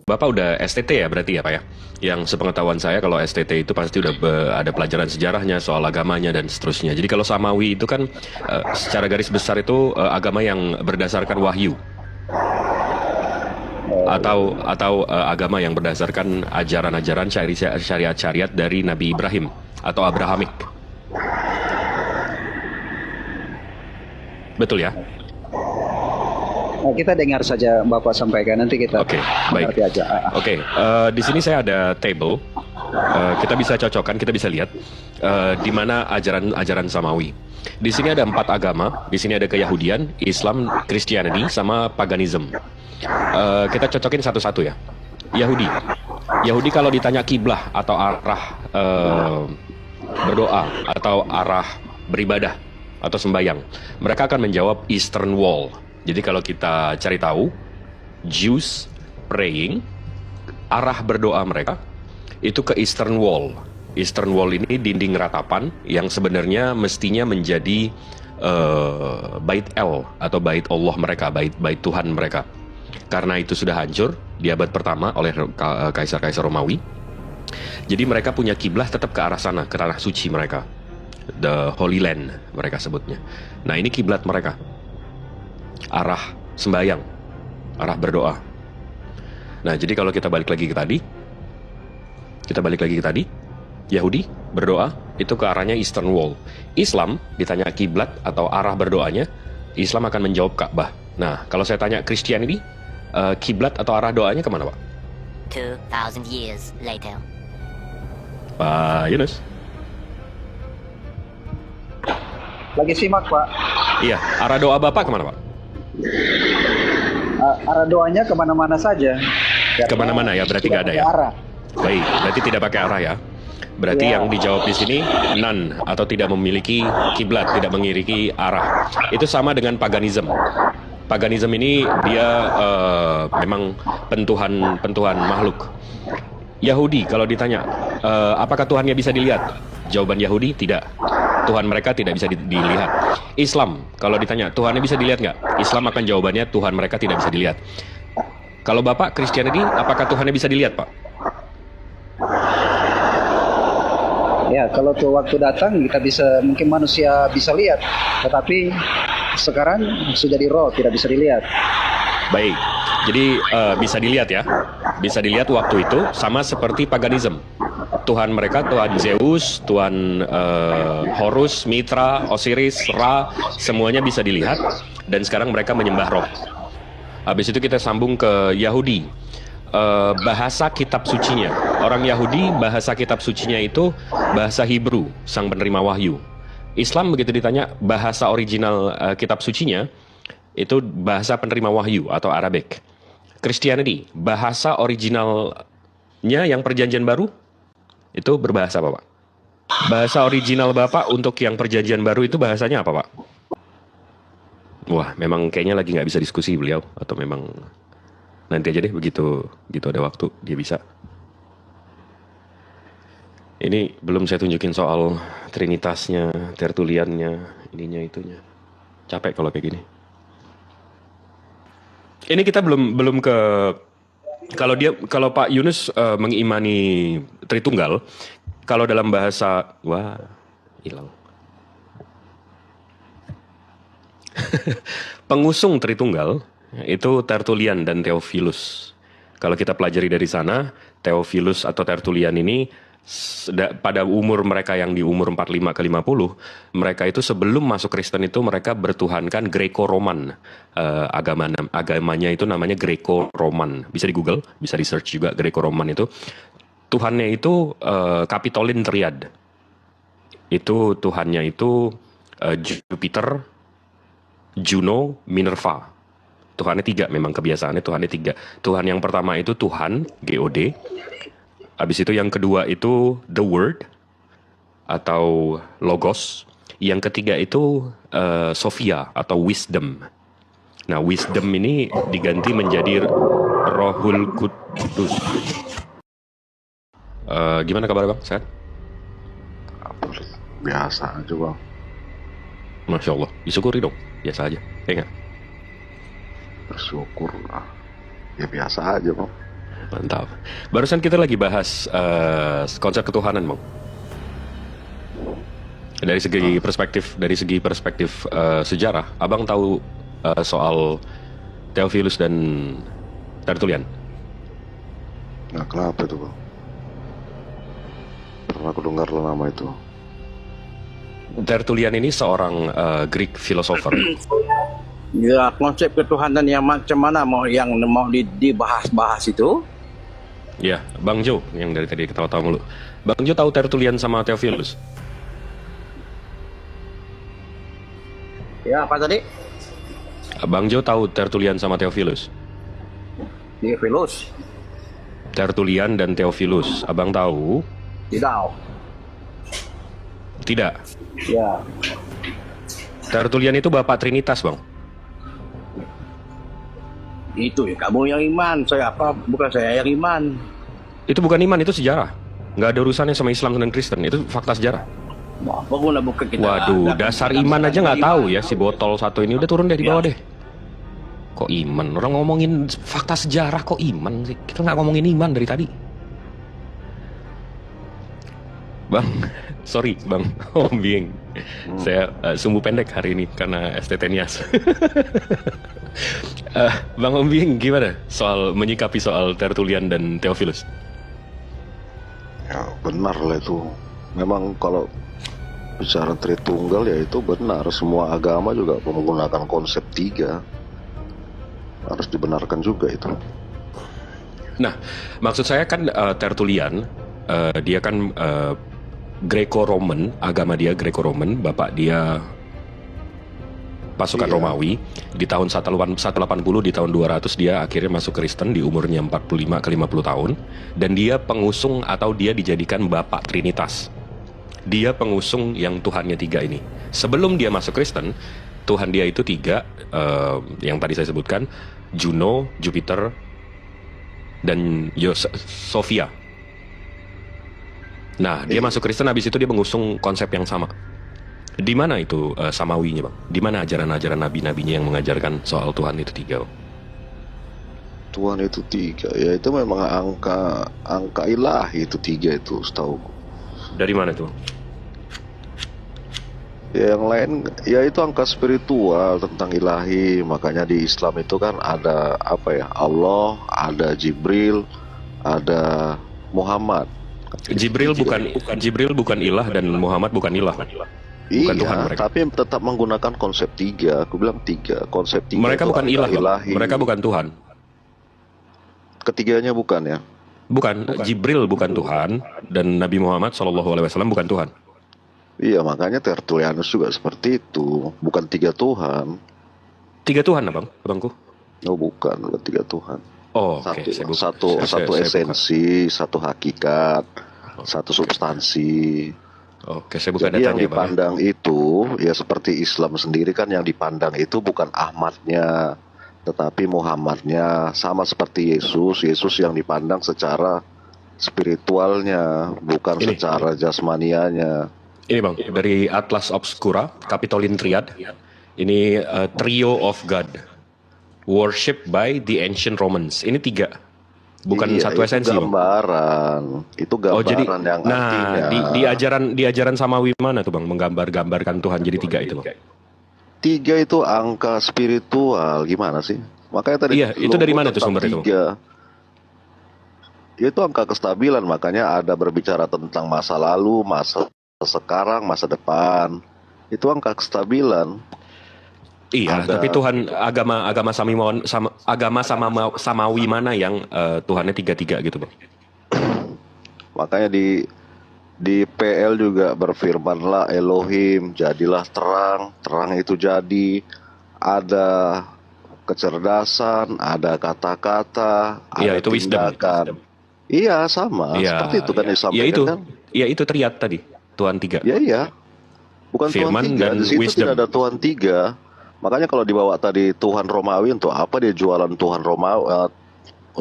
Bapak udah STT ya berarti ya Pak ya? Yang sepengetahuan saya kalau STT itu pasti udah ada pelajaran sejarahnya, soal agamanya dan seterusnya. Jadi kalau Samawi itu kan secara garis besar itu agama yang berdasarkan wahyu atau agama yang berdasarkan ajaran-ajaran syariat-syariat dari Nabi Ibrahim atau Abrahamik. Betul ya? Nah, kita dengar saja Bapak sampaikan, nanti kita baik. ngerti aja. Di sini saya ada table. Kita bisa cocokkan, kita bisa lihat di mana ajaran Samawi. Di sini ada 4 agama. Di sini ada Keyahudian, Islam, Christianity, sama paganism. Kita cocokin satu-satu ya. Yahudi kalau ditanya kiblah atau arah berdoa atau arah beribadah atau sembayang, mereka akan menjawab Eastern Wall. Jadi kalau kita cari tahu, Jews praying, arah berdoa mereka itu ke Eastern Wall. Eastern Wall ini dinding ratapan yang sebenarnya mestinya menjadi Bait El atau Bait Allah mereka, bait Tuhan mereka. Karena itu sudah hancur di abad pertama oleh kaisar-kaisar Romawi. Jadi mereka punya kiblah tetap ke arah sana, ke arah suci mereka. The Holy Land mereka sebutnya. Nah, ini kiblat mereka. Arah sembayang, arah berdoa. Nah, jadi kalau kita balik lagi ke tadi, Yahudi berdoa itu ke arahnya Eastern Wall. Islam ditanya kiblat atau arah berdoanya, Islam akan menjawab Ka'bah. Nah, kalau saya tanya Christianity, kiblat atau arah doanya kemana, Pak? 2,000 years later. Pak Yunus. Lagi simak, Pak. Iya, arah doa Bapak kemana, Pak? Arah doanya kemana-mana saja. Kemana-mana ya, berarti nggak ada ya? Arah. Baik, berarti tidak pakai arah ya. Berarti yang dijawab di sini none atau tidak memiliki kiblat, tidak memiliki arah. Itu sama dengan paganism. Paganism ini dia memang pentuhan makhluk. Yahudi kalau ditanya, apakah Tuhannya bisa dilihat? Jawaban Yahudi tidak. Tuhan mereka tidak bisa dilihat. Islam kalau ditanya Tuhannya bisa dilihat nggak? Islam akan jawabannya Tuhan mereka tidak bisa dilihat. Kalau Bapak Christianity, apakah Tuhannya bisa dilihat, Pak? Ya, kalau tuh waktu datang kita mungkin manusia bisa lihat, tetapi sekarang sudah di roh, tidak bisa dilihat. Baik, jadi bisa dilihat ya. Bisa dilihat waktu itu sama seperti paganism. Tuhan mereka, Tuhan Zeus, Tuhan Horus, Mitra, Osiris, Ra, semuanya bisa dilihat. Dan sekarang mereka menyembah roh. Habis itu kita sambung ke Yahudi. Bahasa kitab sucinya. Orang Yahudi bahasa kitab sucinya itu bahasa Hebrew, sang penerima wahyu. Islam begitu ditanya bahasa original kitab sucinya itu bahasa penerima wahyu atau Arabic. Christianity, bahasa originalnya yang perjanjian baru itu berbahasa apa, Pak? Bahasa original Bapak untuk yang perjanjian baru itu bahasanya apa, Pak? Wah, memang kayaknya lagi nggak bisa diskusi beliau, atau memang nanti aja deh begitu ada waktu dia bisa. Ini belum saya tunjukin soal trinitasnya, tertuliannya, ininya itunya. Capek kalau kayak gini. Ini kita belum ke kalau Pak Yunus mengimani Tritunggal, kalau dalam bahasa hilang. Pengusung Tritunggal itu Tertullian dan Theophilus. Kalau kita pelajari dari sana, Theophilus atau Tertullian ini pada umur mereka yang di umur 45 ke 50, mereka itu sebelum masuk Kristen itu mereka bertuhankan Greco-Roman. Agamanya itu namanya Greco-Roman. Bisa di Google, bisa di search juga Greco-Roman itu. Tuhannya itu Kapitolin Triad. Itu Tuhannya itu Jupiter, Juno, Minerva. Tuhannya 3, memang kebiasaannya Tuhannya 3. Tuhan yang pertama itu Tuhan, God. Habis itu yang kedua itu the word atau logos. Yang ketiga itu Sophia atau wisdom. Nah, wisdom ini diganti menjadi Rohul Kudus. Gimana kabar, Bang? Sehat? Biasa aja, Bang. Masya Allah, disyukuri dong. Biasa aja, ya nggak? Bersyukur lah. Ya biasa aja, Bang. Mantap. Barusan kita lagi bahas konsep ketuhanan, Bang. Dari segi perspektif sejarah, Abang tahu soal Theophilus dan Tertullian? Nah, kenapa itu, Bang? Pernah aku dengar lah nama itu. Tertullian ini seorang Greek philosopher. Ya, konsep ketuhanan yang macam mana yang mau dibahas-bahas itu? Ya, Bang Jo yang dari tadi ketawa-tawa mulu. Bang Jo tahu Tertullian sama Theophilus? Ya, apa tadi? Bang Jo tahu Tertullian sama Theophilus? Theophilus? Tertullian dan Theophilus, Abang tahu? Tidak. Tidak. Ya. Tertullian itu Bapak Trinitas, Bang. Itu ya, kamu yang iman, saya apa? Bukan saya yang iman. Itu bukan iman, itu sejarah. Nggak ada urusannya sama Islam dan Kristen, itu fakta sejarah. Apa guna buka kita? Waduh, dasar iman aja nggak tahu ya, si botol satu ini udah turun dari bawah deh. Kok iman? Orang ngomongin fakta sejarah kok iman sih? Kita nggak ngomongin iman dari tadi. Bang, sorry Bang, Om Bing. Saya sumbu pendek hari ini karena STT Nias. Bang Om Bing, gimana soal menyikapi soal Tertullian dan Theophilus? Ya, benar lah itu. Memang kalau bicara Tritunggal ya itu benar. Semua agama juga menggunakan konsep tiga. Harus dibenarkan juga itu. Nah, maksud saya kan Tertullian, dia kan Greco-Roman, agama dia Greco-Roman, bapak dia pasukan Romawi. Di tahun 180, di tahun 200 dia akhirnya masuk Kristen di umurnya 45 ke 50 tahun. Dan dia pengusung atau dia dijadikan Bapak Trinitas. Dia pengusung yang Tuhannya tiga ini. Sebelum dia masuk Kristen, Tuhan dia itu tiga, yang tadi saya sebutkan, Juno, Jupiter, dan Sophia. Nah, dia masuk Kristen, habis itu dia mengusung konsep yang sama. Di mana itu samawinya, Bang? Di mana ajaran-ajaran nabi-nabinya yang mengajarkan soal Tuhan itu tiga, Bang? Tuhan itu tiga, ya itu memang angka ilahi itu tiga itu, setahu. Dari mana itu, Bang? Ya, yang lain, ya itu angka spiritual tentang ilahi. Makanya di Islam itu kan ada apa ya? Allah, ada Jibril, ada Muhammad. Jibril bukan ilah dan Muhammad bukan ilah. Bukan Iya, Tuhan mereka. tapi tetap menggunakan konsep tiga. Aku bilang tiga, konsep tiga. Mereka itu bukan ilah, Bang. ilahi. Mereka bukan Tuhan. Ketiganya bukan ya? Bukan. Jibril bukan Tuhan dan Nabi Muhammad SAW bukan Tuhan. Iya, makanya Tertullianus juga seperti itu. Bukan tiga Tuhan. Tiga Tuhan, Abang? Abangku? Oh, bukan tiga Tuhan. Oh, oke. Satu esensi, satu hakikat, satu substansi. Oke, saya buka Jadi yang datanya, Bang. dipandang itu, ya seperti Islam sendiri kan, yang dipandang itu bukan Ahmadnya, tetapi Muhammadnya. Sama seperti Yesus yang dipandang secara spiritualnya, bukan secara jasmanianya. Ini, Bang, dari Atlas Obscura, Capitoline Triad. Ini Trio of God, Worship by the Ancient Romans. Ini tiga, bukan Iya, satu esensi. Itu gambaran yang artinya. Di ajaran Samawi mana tuh, Bang, menggambar-gambarkan Tuhan jadi tiga itu, Bang? Tiga itu angka spiritual, gimana sih? Makanya tadi. Iya, itu dari mana tuh sumber itu? Itu angka kestabilan, makanya ada berbicara tentang masa lalu, masa sekarang, masa depan. Itu angka kestabilan. Iya, tapi Tuhan agama Samawi mana yang Tuhannya tiga-tiga gitu, Bang? Makanya di PL juga berfirmanlah Elohim, jadilah terang, terang itu jadi. Ada kecerdasan, ada kata-kata, Iya, ada itu wisdom. tindakan. Iya, sama. Iya, Seperti itu kan disampaikan kan? Iya, itu triad tadi, Tuhan tiga. Iya. Bukan Firman Tuhan tiga, dan di situ wisdom. tidak ada Tuhan tiga. Makanya kalau dibawa tadi Tuhan Romawi, untuk apa dia jualan Tuhan Romawi,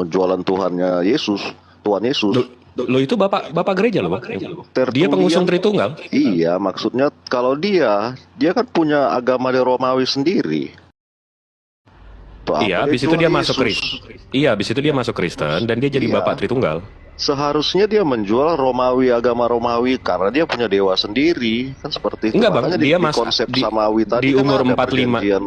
jualan Tuhannya Yesus, Tuhan Yesus. Lo itu bapak gereja loh, Bang. Dia Tertullian. pengusung Tritunggal. Iya, maksudnya kalau dia kan punya agama di Romawi sendiri. Tuh, Iya, apa habis itu Tuhan dia masuk Yesus? Kristen. Iya, habis itu dia masuk Kristen dan dia jadi Iya. Bapak Tritunggal. Seharusnya dia menjual Romawi, agama Romawi karena dia punya dewa sendiri, kan seperti itu. Enggak, Bang, Makanya dia di konsep Samawi tadi di kan umur ada 45. perjanjian.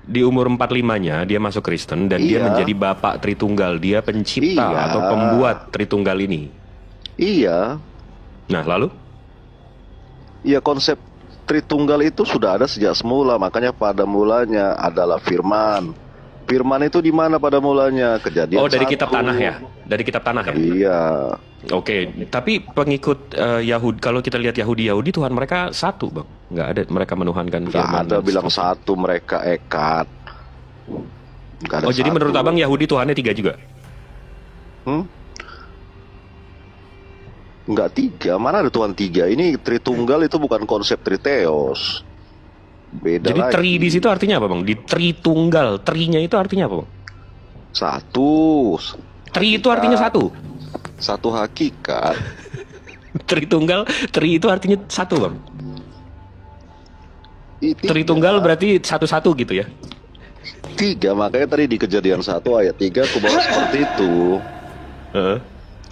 Di umur 45-nya dia masuk Kristen dan dia Iya. menjadi Bapak Tritunggal. Dia pencipta Iya. atau pembuat Tritunggal ini. Iya, Nah, lalu? ya konsep Tritunggal itu sudah ada sejak semula, makanya pada mulanya adalah firman. Firman itu di mana pada mulanya? Kejadian Oh, dari 1. kitab tanah ya? Dari kitab tanah ya? Iya. Oke, tapi pengikut Yahudi, kalau kita lihat Yahudi Tuhan mereka satu, Bang. Nggak ada mereka menuhankan Nggak firman. ada dan bilang seterusnya. satu, mereka ekat. Nggak ada Oh, jadi satu. menurut Abang Yahudi Tuhannya 3 juga? Hmm? Nggak 3, mana ada Tuhan 3? Ini Tritunggal itu bukan konsep Triteos. Beda Jadi lagi. tri di situ artinya apa, Bang? Di Tritunggal, trinya itu artinya apa, Bang? Satu. Tri itu artinya satu. Satu hakikat. Tritunggal, tri itu artinya satu, Bang. Tiga. Tritunggal berarti satu-satu gitu ya? 3, makanya tadi di Kejadian 1 ayat 3 aku bahas seperti itu. Heeh.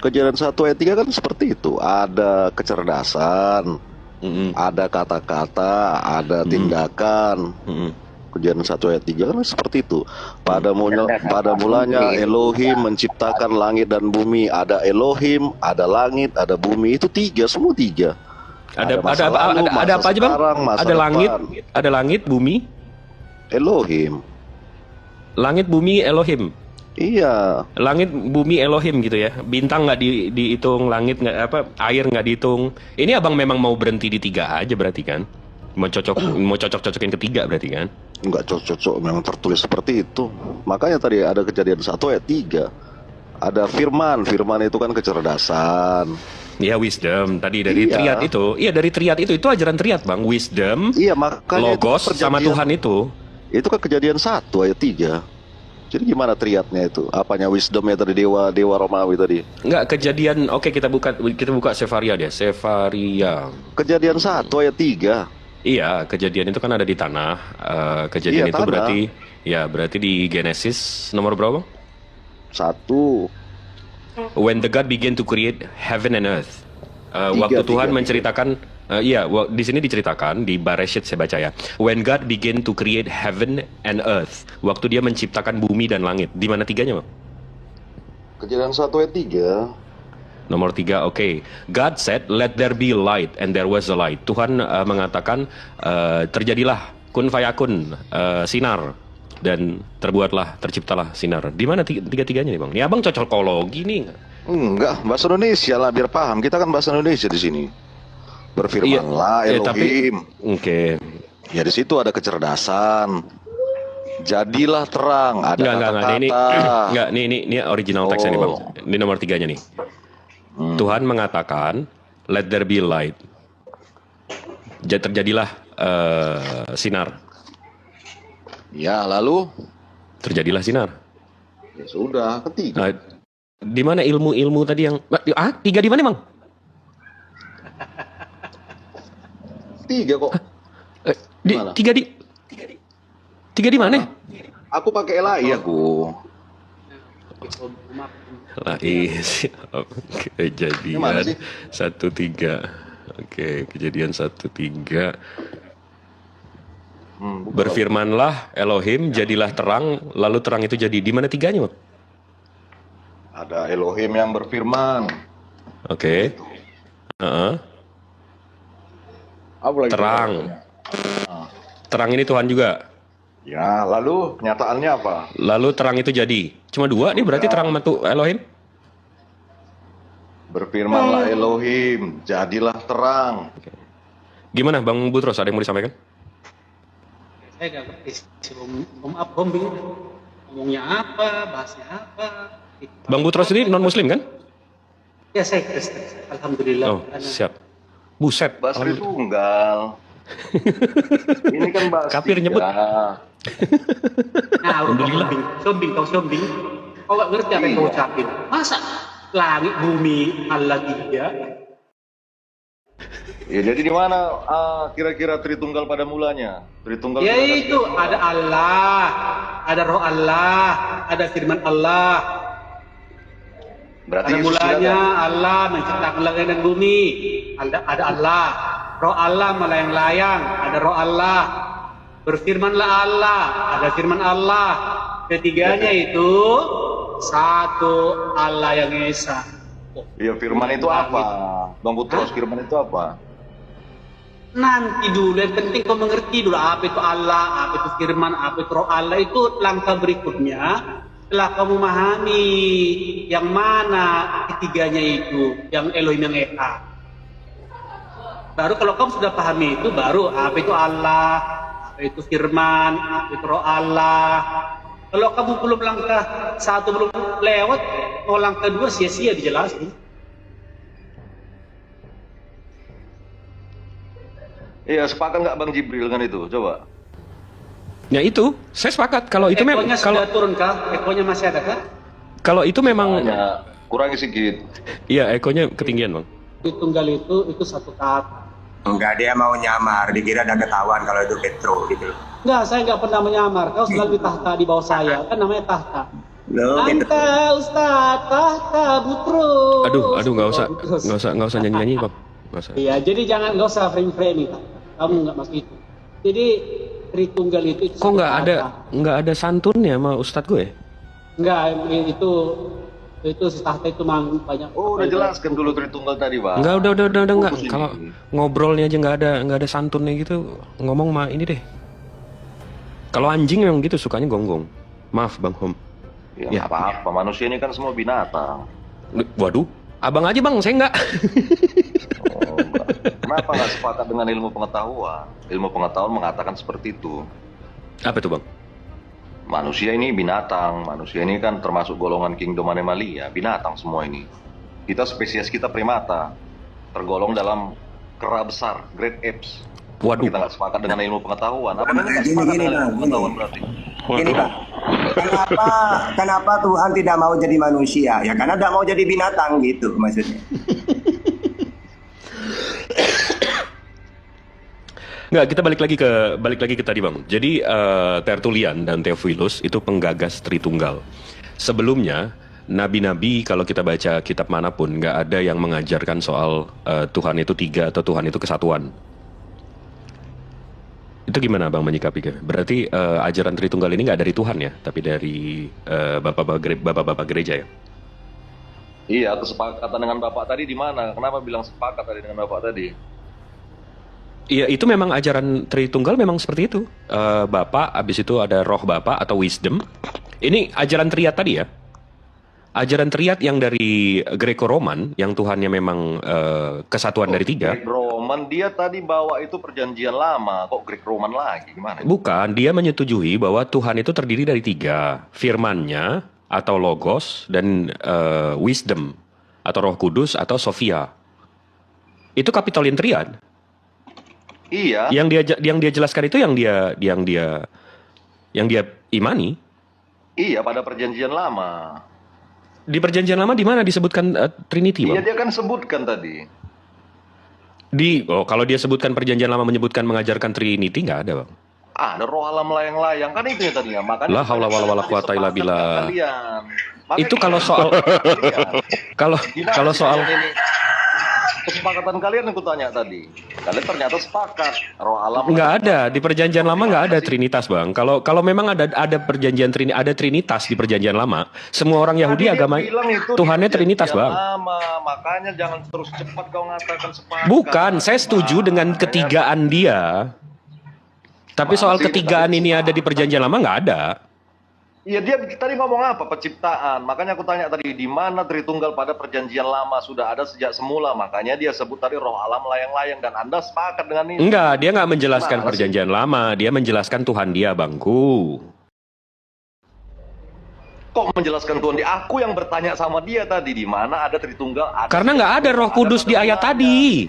Kejadian 1 ayat 3 kan seperti itu. Ada kecerdasan, Mm-mm. ada kata-kata, ada tindakan. Mm-mm. Kejadian 1 ayat 3 kan seperti itu. Pada mulanya Elohim menciptakan langit dan bumi. Ada Elohim, ada langit, ada bumi. Itu 3, semua 3. Ada masa lalu, ada masa apa aja, Bang? sekarang, masa Ada langit, depan. ada langit, bumi. Elohim. Langit, bumi, Elohim. Iya. Langit, bumi, Elohim gitu ya. Bintang nggak dihitung, langit nggak apa, air nggak dihitung. Ini Abang memang mau berhenti di 3 aja berarti kan? Mau cocok-cocokin ketiga berarti kan? Enggak cocok, memang tertulis seperti itu. Makanya tadi ada Kejadian 1 ayat 3. Ada firman, firman itu kan kecerdasan. Ya, wisdom tadi dari Iya. triad itu. Iya, dari triad itu ajaran triad, Bang. Wisdom, Iya, makanya logos itu sama perjanjian- Tuhan itu. Itu kan Kejadian 1 ayat 3. Jadi gimana triadnya itu? Apanya wisdomnya tadi, dewa Romawi tadi? Enggak, kejadian. Oke, kita buka Sefaria deh. Sefaria. Kejadian 1 ayat 3. Iya, kejadian itu kan ada di tanah. Kejadian Iya, itu tanah. berarti di Genesis nomor berapa, Bang? 1. When the God began to create heaven and earth. Tiga, Waktu Tuhan tiga. menceritakan, di sini diceritakan di Bareshit saya baca ya. When God began to create heaven and earth. Waktu Dia menciptakan bumi dan langit. Di mana 3-nya, Bang? Kejadian 1 ayat 3. Nomor 3, oke. God said, let there be light, and there was a light. Tuhan mengatakan, terjadilah kun fayakun, sinar, dan terciptalah sinar. Di mana tiga-tiganya nih, Bang? Ini Abang cocokologi nih. Enggak, bahasa Indonesia lah biar paham. Kita kan bahasa Indonesia di sini. Berfirmanlah Elohim. Oke. Ya di situ ada kecerdasan. Jadilah terang, ada Enggak. kata-kata. Ini original teksnya nih, Bang. Oh. Ini nomor 3-nya nih. Tuhan mengatakan, let there be light. Terjadilah sinar. Ya, lalu Terjadilah sinar. ya sudah, ketiga. Nah, di mana ilmu-ilmu tadi yang 3 di mana, Bang? 3 kok. Mana? Tiga di mana? Aku pakai Elai aku. Lah Gimana kejadian sih? 1:3. Oke, kejadian 1:3. Bukan. Berfirmanlah Elohim, jadilah terang, lalu terang itu jadi. Di mana 3-nya, Bang? Ada Elohim yang berfirman. Oke. Heeh. Apa lagi? Terang. Terang ini Tuhan juga. Ya, lalu kenyataannya apa? Lalu terang itu jadi. Cuma 2 nih berarti terang mentu Elohim. Berfirmanlah Elohim, jadilah terang. Gimana, Bang Butros? Ada yang mau disampaikan? Saya nggak ngerti si Om Abhom bingung ngomongnya apa, bahasnya apa. Bang Butros ini non-muslim kan? Ya saya Kristen, alhamdulillah. Oh, siap. Buset. Basri tunggal. Ini kan bahas Kafir tiga. nyebut. Nah, sombing, kau sombing. Kau nggak ngerti apa yang kau ucapin. Masa langit bumi Allah 3? Ya, jadi di mana kira-kira Tritunggal pada mulanya? Tritunggal Ya sudah itu ada Allah, ada roh Allah, ada firman Allah. berarti Pada Yesus mulanya tidak ada. Allah menciptakan langit dan bumi. Ada Allah. Roh Allah melayang-layang. Ada roh Allah. Berfirmanlah Allah. Ada firman Allah. Ketiganya itu satu Allah yang Esa. Ya, firman itu apa? Bang Putros, firman itu apa? Nanti dulu, yang penting kau mengerti dulu apa itu Allah, apa itu firman, apa itu roh Allah. Itu langkah berikutnya. Setelah kamu memahami yang mana ketiganya itu, yang Elohim, yang Esa. Baru kalau kamu sudah pahami itu, baru apa itu Allah, apa itu firman, apa itu roh Allah. Kalau kamu belum langkah satu belum lewat, mau langkah dua sia-sia dijelasin. Iya, sepakat nggak Bang Jibril dengan itu? Coba. Ya itu, saya sepakat. Kalau itu memang Ekonya kalau sudah turun kah? Ekonya masih ada kah? kalau itu memang Hanya kurangi sedikit. iya ekonya ketinggian, Bang. Tritunggal itu satu kata. Enggak, dia mau nyamar, dikira udah ketahuan kalau itu Petro gitu loh. Enggak, saya enggak pernah menyamar. Kau selalu di tahta di bawah saya, kan namanya tahta. Loh, gitu. Anta Ustaz tahta Butro. Aduh, nggak usah nyanyi, Bang. Nggak usah. Iya, jadi jangan usah frame-frame itu. Kamu enggak masuk itu. Jadi Tritunggal itu Kok nggak ada santunnya sama Ustadz gue? Enggak, itu si tahta itu memang banyak. Oh, udah jelaskan dulu Tritunggal tadi, Bang. Nggak, udah nggak. Fokus ini. Kalau ngobrolnya aja nggak ada santunnya gitu, ngomong mah ini deh. Kalau anjing memang gitu sukanya gonggong. Maaf, Bang Hom. Ya, nggak apa-apa, manusia ini kan semua binatang. Waduh, abang aja Bang, saya nggak. Oh, enggak. Kenapa nggak sepakat dengan ilmu pengetahuan? Ilmu pengetahuan mengatakan seperti itu. Apa tuh Bang? Manusia ini binatang, manusia ini kan termasuk golongan kingdom animalia, binatang semua ini. Kita spesies kita primata, tergolong dalam kera besar, great apes. Waduh. Kita nggak sepakat dengan ilmu pengetahuan. Apa namanya nggak Gini, sepakat gini, dengan ilmu Bang, pengetahuan gini. berarti? Gini Bang, kenapa Tuhan tidak mau jadi manusia? Ya karena tidak mau jadi binatang gitu maksudnya. Nggak, kita balik lagi ke tadi Bang. Jadi Tertullian dan Theophilus itu penggagas Tritunggal. Sebelumnya nabi-nabi kalau kita baca kitab manapun nggak ada yang mengajarkan soal Tuhan itu tiga atau Tuhan itu kesatuan. Itu gimana Bang menyikapi? Berarti ajaran Tritunggal ini nggak dari Tuhan ya, tapi dari bapak-bapak gereja ya? Iya, kesepakatan dengan Bapak tadi di mana? Kenapa bilang sepakat tadi dengan Bapak tadi? Iya, itu memang ajaran Tritunggal memang seperti itu. Bapak, abis itu ada roh Bapak atau wisdom. Ini ajaran Triad tadi ya. Ajaran Triad yang dari Greco-Roman, yang Tuhannya memang kesatuan dari tiga. Greek Roman, dia tadi bawa itu perjanjian lama. Kok Greek Roman lagi? Gimana? Bukan, dia menyetujui bahwa Tuhan itu terdiri dari tiga. Firman-Nya atau Logos dan Wisdom atau Roh Kudus atau Sophia. Itu Capitolian Triad. Iya. Yang dia jelaskan itu yang dia imani. Iya, pada perjanjian lama. Di perjanjian lama di mana disebutkan Trinity, Iya, Bang? dia kan sebutkan tadi. Kalau dia sebutkan perjanjian lama menyebutkan mengajarkan Trinity nggak ada, Bang. Ada roh alam layang-layang, kan itu ya tadinya. Makanya La haula wala quwata illa billah. Itu kalau soal kalau soal kesepakatan kalian aku tanya tadi. Kalian ternyata sepakat roh alam. nggak ada di perjanjian lama nggak ada Trinitas, Bang. Kalau memang ada perjanjian ada Trinitas di perjanjian lama, semua orang Yahudi Tadi dia agama bilang itu di Tuhannya Trinitas, perjanjian Bang. lama. Makanya jangan terus cepat kau ngatakan sepakat. Bukan, saya setuju dengan ketigaan dia. Tapi soal ketigaan ini ada di perjanjian lama nggak ada. Iya, dia tadi ngomong apa? Penciptaan. Makanya aku tanya tadi, di mana Tritunggal pada perjanjian lama sudah ada sejak semula. Makanya dia sebut tadi roh alam layang-layang. Dan Anda sepakat dengan ini? Enggak, dia nggak menjelaskan Gimana sih? perjanjian lama. Dia menjelaskan Tuhan dia, Bangku. Kok menjelaskan Tuhan? Aku yang bertanya sama dia tadi, di mana ada Tritunggal? Karena nggak ada Roh Kudus di ayat tadi.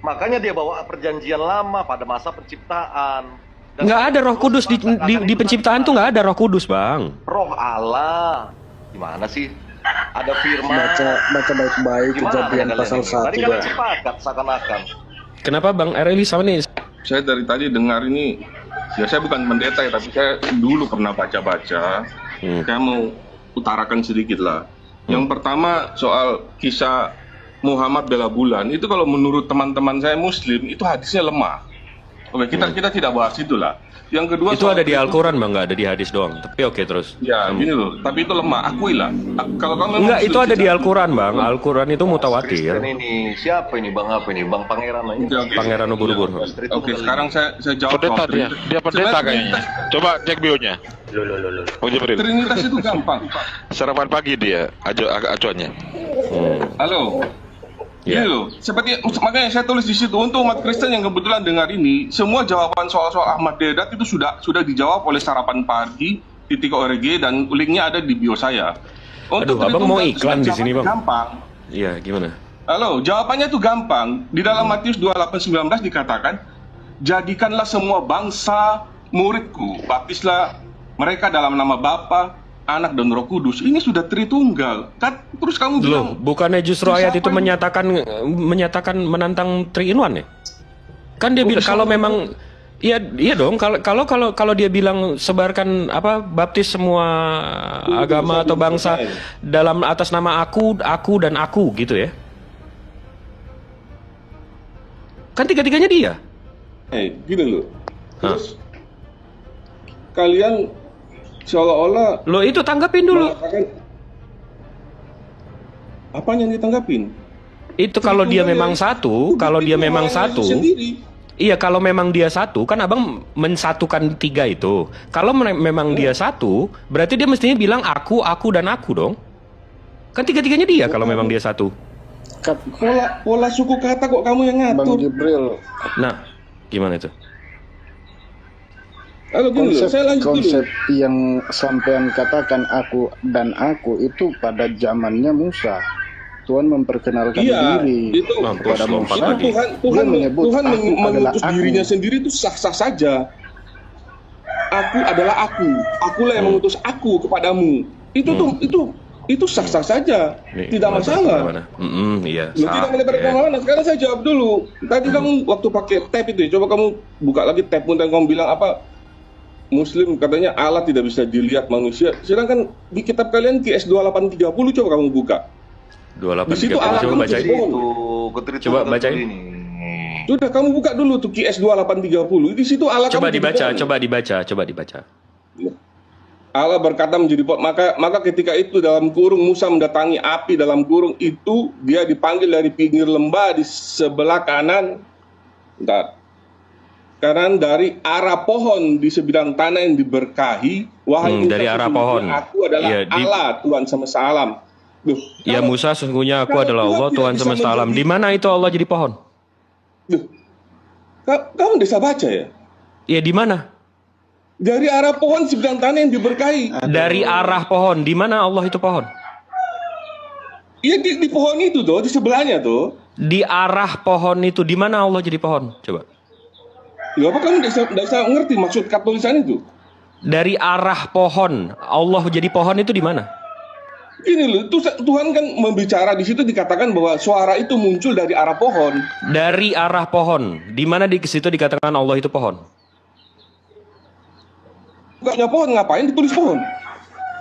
Makanya dia bawa perjanjian lama pada masa penciptaan. Dan Nggak ada Roh Kudus di penciptaan tuh nggak ada Roh Kudus, Bang. Roh Allah. Gimana sih? Ada firman. Baca baik-baik Gimana Kejadian kalian pasal ini? 1 Tadi kalian ya. sepakat seakan-akan. Kenapa Bang Ereli sama nih? Saya dari tadi dengar ini, ya saya bukan pendeta ya, tapi saya dulu pernah baca-baca. Saya mau utarakan sedikit lah. Yang pertama soal kisah Muhammad bela bulan, itu kalau menurut teman-teman saya Muslim, itu hadisnya lemah. Oke, kita tidak bahas itulah. Yang kedua Itu ada di Al-Quran Bang, nggak ada di hadis doang. Tapi oke terus. Ya, gini loh, tapi itu lemah, akuilah. Kalau kamu Enggak, Muslim, itu ada di kita- Al-Quran Bang. Al-Quran itu mutawatir. Kristen ini siapa ini Bang apa ini? Bang Pangeran ini. Oke. Pangeran ubur-ubur. Oke, sekarang saya jawab Pendeta soal dia. Trinitas. Dia pendeta Sebenarnya kayaknya. Coba cek bio-nya. Oh, Jibril. Trinitas itu gampang. Sarapan pagi dia acuannya. Halo. Ya. Gini loh, seperti makanya saya tulis di situ untuk umat Kristen yang kebetulan dengar ini, semua jawaban soal-soal Ahmad Deedat itu sudah dijawab oleh Sarapan Pagi .org dan linknya ada di bio saya. Aduh, abang mau iklan di sini, Bang. Gampang. Iya, gimana? Halo, jawabannya tuh gampang. Di dalam Matius 28:19 dikatakan, jadikanlah semua bangsa muridku, baptislah mereka dalam nama Bapa, Anak dan Roh Kudus. Ini sudah Tritunggal. Kan terus kamu Loh, bilang, bukannya justru ayat itu siapa menyatakan menantang 3 in 1 ya? Kan dia bilang kalau memang iya dong, kalau dia bilang sebarkan baptis semua agama atau bangsa dalam atas nama aku dan aku gitu ya. Kan tiga-tiganya dia. Gini loh. Terus kalian seolah-olah Loh, itu tanggapin dulu. mengatakan apa yang ditanggapin? Itu kalau dia memang satu, kalau dia memang satu. Iya, kalau memang dia satu, kan abang mensatukan 3 itu. Kalau memang dia satu, berarti dia mestinya bilang aku dan aku dong. Kan tiga-tiganya dia kalau memang dia satu. Pola suku kata kok kamu yang ngatur? Bang Jibril, Nah, gimana itu? Halo, gini loh, saya lanjut dulu. konsep yang sampean katakan aku dan aku itu pada zamannya Musa. Tuhan memperkenalkan Iya, diri itu kepada lompat Musa. lagi. Dia menyebut Tuhan aku adalah mengutus aku. dirinya sendiri itu sah-sah saja. Aku adalah aku. Akulah yang mengutus aku kepadamu. Itu sah-sah saja. Nih, Tidak masalah. Iya, Lu tidak melebar kemana-mana. Sekarang saya jawab dulu. Tadi kamu waktu pakai tab itu, coba kamu buka lagi tabmu dan kamu bilang apa? Muslim katanya Allah tidak bisa dilihat manusia. Sedangkan di kitab kalian QS 2830 coba kamu buka. 28 Di situ Allah coba menulis bacain. bohong. Coba bacain. Ini. Sudah kamu buka dulu tuh QS 2830. Di situ Allah Coba kamu dibaca, bohong. coba dibaca. Allah berkata menjadi maka ketika itu dalam kurung Musa mendatangi api dalam kurung itu dia dipanggil dari pinggir lembah di sebelah kanan dari arah pohon di sebidang tanah yang diberkahi. Wahai Musa, dari arah pohon. Aku adalah Iya, Allah Tuhan semesta alam. Duh, Ya Musa, sesungguhnya aku kalau adalah Tuhan Allah tidak Tuhan bisa semesta alam. menjadi- Di mana itu Allah jadi pohon? duh. Kamu bisa baca ya? Ya di mana? Dari arah pohon sebidang tanah yang diberkahi. Dari arah pohon. Di mana Allah itu pohon? Iya di pohon itu tuh, di sebelahnya tuh. Di arah pohon itu. Di mana Allah jadi pohon? Coba. Ya apa kamu tidak bisa ngerti maksud tulisan itu? Dari arah pohon. Allah jadi pohon itu di mana? Ini loh, Tuhan kan membicara di situ dikatakan bahwa suara itu muncul dari arah pohon. Dari arah pohon. Di mana di situ dikatakan Allah itu pohon? Bukannya pohon, ngapain ditulis pohon?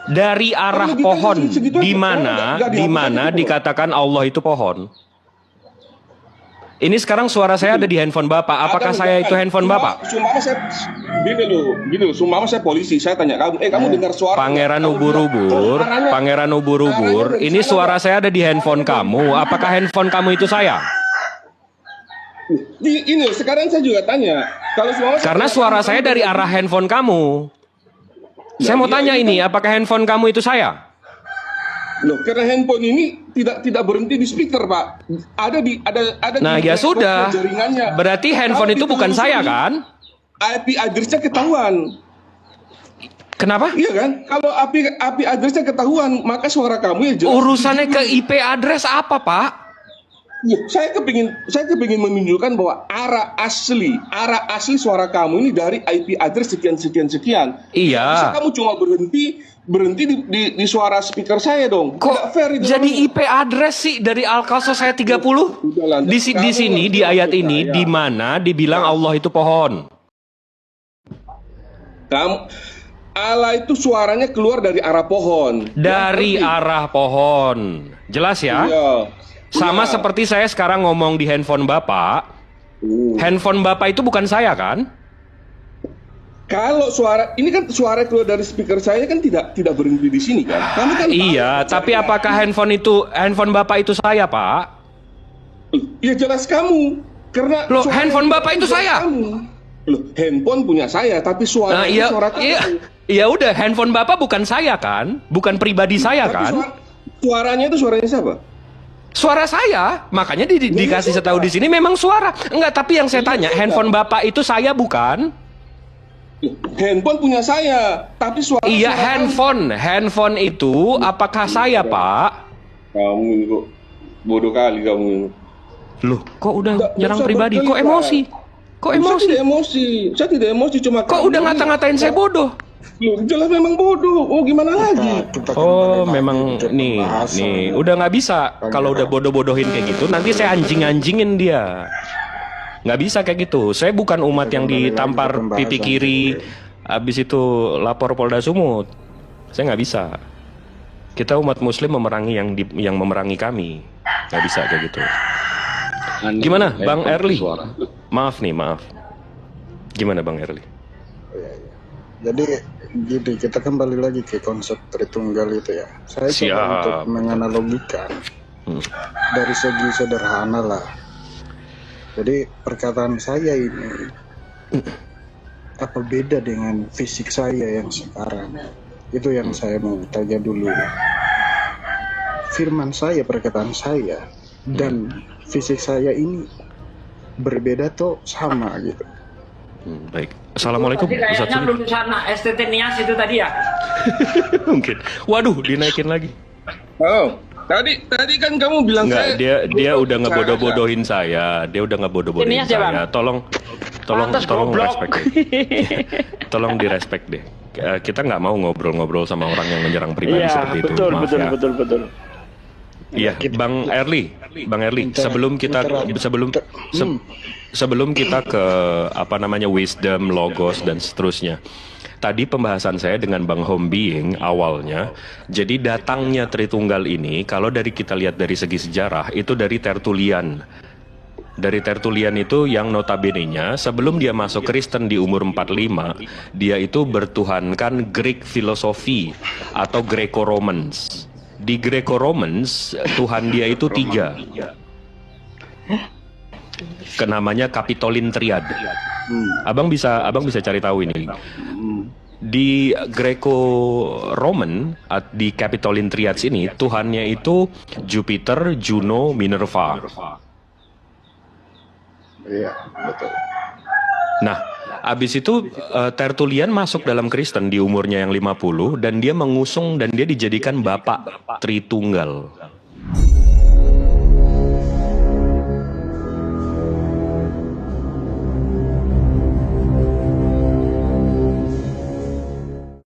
Dari arah Kalau pohon. segitu Di aja, mana? nggak Di dihapus mana aja, dikatakan Allah itu pohon? Ini sekarang suara saya ada di handphone Bapak. Apakah saya itu handphone Bapak? Sumpama saya gini loh, sumpama saya polisi, saya tanya kamu dengar suara? Pangeran Kamu ubur-ubur, bilang, Pangeran ubur-ubur. arahnya Ini dari suara sana, saya ada di handphone kamu. Apakah handphone kamu itu saya? Ini loh, sekarang saya juga tanya. Kalau Karena suara saya dari arah handphone kamu. Saya mau tanya ini, apakah handphone kamu itu saya? Loh, karena handphone ini tidak berhenti di speaker, Pak. Ada Nah, di ya sudah. jaringannya. Berarti handphone Kalau itu bukan saya ditelusuri, kan? IP address-nya ketahuan. Kenapa? Iya kan? Kalau IP address-nya ketahuan, maka suara kamu ya jelas. Urusannya ke IP address apa, Pak? Ya, saya kepingin menunjukkan bahwa arah asli suara kamu ini dari IP address sekian. Iya. Bisa kamu cuma berhenti di suara speaker saya dong. Kok tidak fair itu jadi namanya. IP address sih dari Al-Qasas ayat 30? Di sini di ayat ini di mana dibilang Allah itu pohon. Allah itu suaranya keluar dari arah pohon. Dari arah pohon. Jelas ya? Iya. Sama seperti saya sekarang ngomong di handphone Bapak. Handphone Bapak itu bukan saya kan? Kalau ini kan suara keluar dari speaker saya kan tidak berhenti di sini kan? Kamu kan Iya, tapi apakah handphone Bapak itu saya, Pak? Ya jelas kamu. Karena Loh, handphone Bapak itu saya. Loh, handphone punya saya, tapi suara suara kamu. Ya udah, handphone Bapak bukan saya kan? Bukan pribadi saya kan? Suaranya itu suaranya siapa? Suara saya, makanya dikasih tahu di sini memang suara. Enggak, tapi yang saya tanya, handphone Bapak itu saya bukan? Handphone punya saya, tapi suara. Iya, handphone itu apakah saya, Pak? Kamu ini kok bodoh kali kamu ini. Loh, kok udah nyerang pribadi? Kok emosi? Kok emosi? Saya tidak emosi, cuma kok udah ngata-ngatain saya bodoh? Loh, jelas memang bodoh. Oh, gimana lagi? Oh, memang nih, udah nggak bisa. Kalau udah bodoh-bodohin kayak gitu, nanti saya anjing-anjingin dia. Nggak bisa kayak gitu. Saya bukan umat yang ditampar pipi kiri, habis itu lapor Polda Sumut. Saya nggak bisa. Kita umat Muslim memerangi yang memerangi kami. Nggak bisa kayak gitu. Gimana, Bang Erli? Maaf. Gimana, Bang Erli? Jadi gini, kita kembali lagi ke konsep Tritunggal itu ya. Saya coba untuk menganalogikan dari segi sederhana lah. Jadi perkataan saya ini apa beda dengan fisik saya yang sekarang? Itu yang saya mau tanya dulu. Firman saya, perkataan saya dan fisik saya ini berbeda atau sama gitu? Baik. Assalamualaikum. Tadi kayaknya lulusan STT Nias itu tadi ya? Mungkin. Waduh, dinaikin lagi. Oh, tadi kan kamu bilang enggak, dia udah ngebodoh-bodohin saya. Dia udah ngebodoh-bodohin saya. Tolong respect deh. Tolong direspek deh. Kita nggak mau ngobrol-ngobrol sama orang yang menyerang pribadi seperti itu. Betul. Iya, Bang Erli, sebelum kita ke apa namanya wisdom, logos dan seterusnya. Tadi pembahasan saya dengan Bang Home Being awalnya, jadi datangnya Tritunggal ini kalau kita lihat dari segi sejarah itu dari Tertullian. Dari Tertullian itu yang notabene-nya sebelum dia masuk Kristen di umur 45, dia itu bertuhankan Greek philosophy atau Greco-Romans. Di Greco-Romans, Tuhan dia itu 3. Namanya Capitoline Triad. Abang bisa cari tahu ini. Di Greco-Roman, di Capitoline Triads ini, Tuhannya itu Jupiter, Juno, Minerva. Iya, betul. Nah, abis itu Tertullian masuk dalam Kristen di umurnya yang 50 dan dia mengusung dan dia dijadikan Bapak Tritunggal.